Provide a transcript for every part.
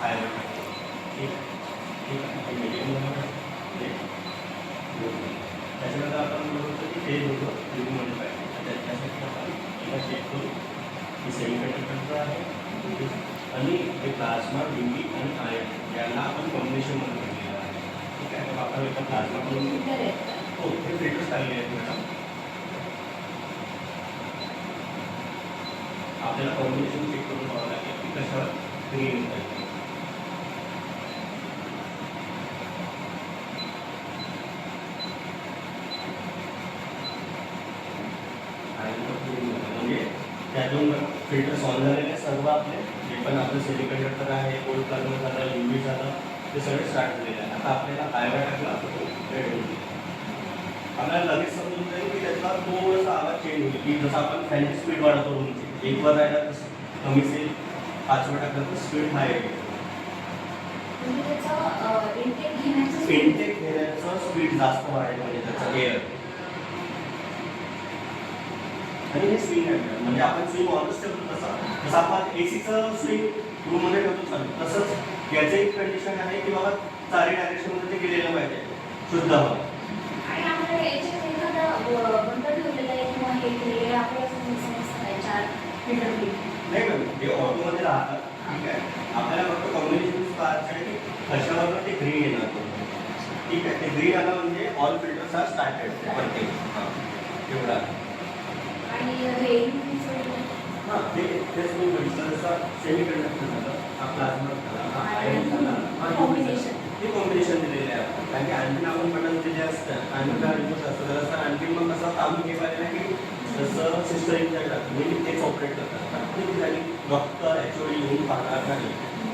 Fibre टाकलं. ठीक आहे, ठीक आहे. मीडियममध्ये त्याच्यानंतर आपण बोलतो की ते होतं ट्यूबमध्ये पाहिजे. त्याच्यासाठी आपण एकदा चेक करू की सेमीकंडक्टरचं आहे आणि हे प्लाझ्मा, डिंगी आणि आयन याला आपण कॉम्बिनेशनमध्ये ठेवलेलं आहे. ठीक आहे, तर आपण एका प्लाझ्मा करून हो हे फिल्टर्स चालले आहेत मॅडम. आपल्याला कॉम्बिनेशन चेक करून पाहावं लागेल की कशावर ग्रीन येत आहे. म्हणजे त्यातून फिल्टर सॉल्व झालेले सर्व आपले जे पण आपलं सेमीकंडक्टर आहे, गोल्ड कलर झालं, UV झालं, ते सगळे स्टार्ट झालेले आहे. आता आपल्याला फायबर टाकला रेड होईल. आपल्याला लगेच समजून जाईल की त्याचा थोडासा आवाज चेंज होईल की जसं आपण फॅनची स्पीड वाढवतो रूमची, एकवर राहिला तसं कमी सेल, 5वर टाकलं तर स्पीड हाय येईल. इंटेक घेण्याचं स्पीड जास्त वाढेल म्हणजे त्याचं एअर. आणि हे स्विंग आहे म्हणजे आपण स्विंग ऑलवेज ठेवतो जसं आपण एसीचं स्विंग रूममध्ये ठेवतो चालू, तसंच याचं एक कंडिशन आहे की बाबा चारी डायरेक्शनमध्ये ते गेलेलं पाहिजे शुद्ध हवा. नाही मॅम, हे ऑटोमध्ये राहतात. ठीक आहे, आपल्याला फक्त कॉम्बिनेशन पाहायचं आहे की कशावर ते ग्रीन येणार. ठीक आहे, ते ग्रीन आलं म्हणजे ऑल फिल्टर्स आर स्टार्टेड प्रत्येक एवढा. हां, तेच मी म्हटलं जसं सेमीकंडक्टर झालं, हा प्लाझ्मा झाला, हा आयन झाला, हा कॉम्बिनेशन, हे कॉम्बिनेशन दिलेले आहे आपण. कारण की आणखीन आपण बटन दिले असतं आणखी काय रिपोर्ट असतं तर असं आणखी मग कसं काम हे पाहिजे की जसं सिस्टर इंचार्ज असतं म्हणजे तेच ऑपरेट करतात. ती झाली डॉक्टर HOD येऊन पाहणार नाही,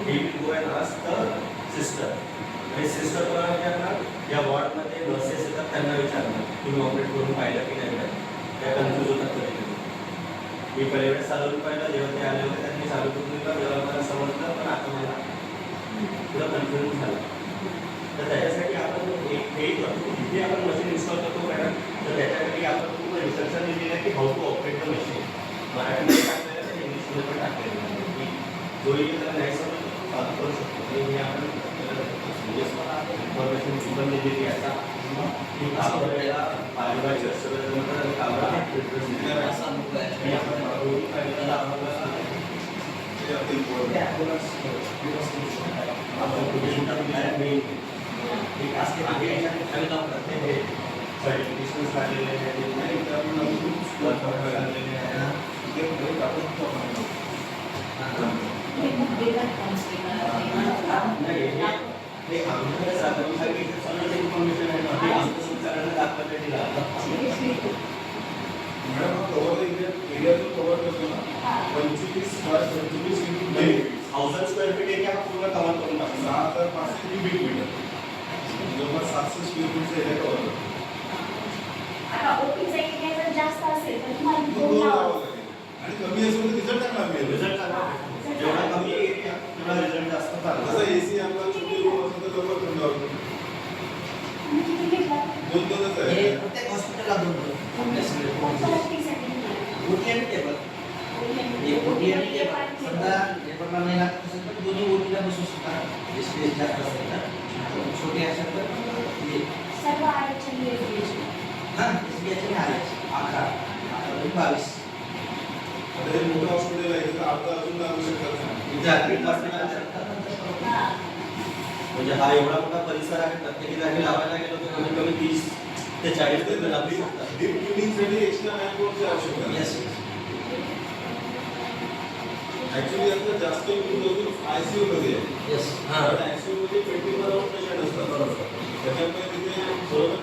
हे will go and ask the sister. आणि सिस्टर कोणाला विचारणार, या वॉर्डमध्ये नर्सेस येतात त्यांना विचारणार तुम्ही ऑपरेट करून पाहिलं की नाही. त्या कन्फ्यूज होतात कधी कधी. मी पहिले वेळेस चालवून पाहिलं, जेव्हा ते आले होते त्यांनी चालू करून दिलं, जेव्हा मला समजलं पण आता मला पुढं कन्फ्युजन झालं. तर त्याच्यासाठी आपण हे करतो जिथे आपण मशीन इन्स्टॉल करतो मॅडम, तर त्याच्यासाठी आपण पूर्ण इन्स्ट्रक्शन दिलेलं आहे की how to operate the machine. मराठीमध्ये टाकलेलं आहे, इंग्लिशमध्ये पण टाकलेलं आहे की जो येईल त्याला नाही समजतो तो चालू करू शकतो. हे आपण इन्फॉर्मेशन पण दिलेली आहे आता की कापडाला पारिवारिक सगळं कापडा आणि आपण सर्टिफिकेशन काढलेले इन्फॉर्मेशन आहे ना, ते आमचं सगळ्यांना दाखवलेलं मॅडम. कवर एरिया जो कवर करतो ना 25 1000 स्क्वेअर फीट एरिया हा पूर्ण कव्हर करून टाकतो. 6500 क्युबिक मीटर जवळपास 700 स्क्वेअर फीटचा एरिया कव्हर करतो. आणि कमी असेल तर रिझल्ट चांगला मिळेल. रिझल्ट चांगला मिळेल, जेवढा कमी एरिया तेवढा रिझल्ट जास्त चांगला. जसं AC आपला छोटी रूम असेल तर लवकर थंड होतो. दोनच आहे प्रत्येक हॉस्पिटलला दोन टेबल. ओटी आणि टेबल समजा टेबलला नाही लागत असेल तर दोन्ही ओटीला बसू शकतात. स्पेस जास्त असेल तर छोटे असेल तर सर्व हां SBH आहे 11 22. आता हे मोठं हॉस्पिटल आहे तर आता अजून लागू शकतात. म्हणजे हा एवढा मोठा परिसर आहे, प्रत्येक जागी लावायला गेलो तर कमीत कमी 30 ते 40 रुपये लागू शकतात. डीप क्लिनिंगसाठी एक्स्ट्रा मॅनपॉवरची आवश्यकता आहे. ॲक्च्युली आता जास्त यूज होतो ICU मध्ये. कारण ICU मध्ये 24 आवर पेशंट असतात. त्याच्यामुळे तिथे बरोबर